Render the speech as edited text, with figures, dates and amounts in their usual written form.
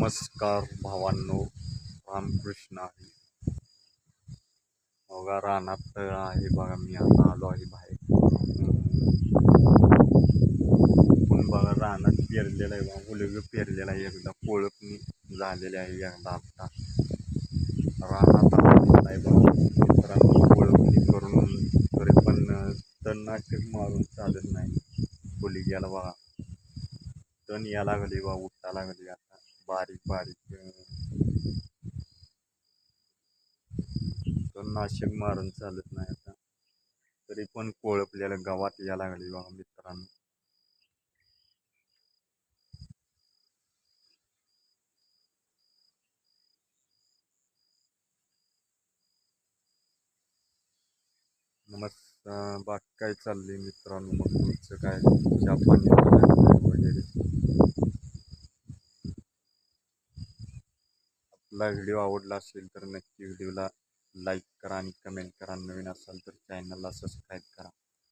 नमस्कार भावांनो, रामकृष्ण आहे. बघा रानात आहे बघा, मी आता आलो आहे बाहेर. पण बघा रानात पेरलेलं आहे बघा, उलग पेरलेलं आहे, एकदा कोळपणी झालेली आहे, एकदा आता रानात आलेलं आहे बघा मित्रांनो. कोळपणी करून तरी पण तणनाशक मारून चालत नाही. फुली गेला बघा, तण या लागली बघा, उठा लागली आता बारीक बारीक. नाशिक मारून चालत नाही आता, तरी पण कोळपलेल्या गावात या लागली बघा मित्रांनो. नमस्कार, बाकी काय चाललंय मित्रांनो? मग तुमचं काय चहा पाणी वगैरे? आपला व्हिडिओ आवडला असेल तर नक्की व्हिडिओला लाईक करा आणि कमेंट करा. नवीन असाल तर चॅनलला सबस्क्राईब करा.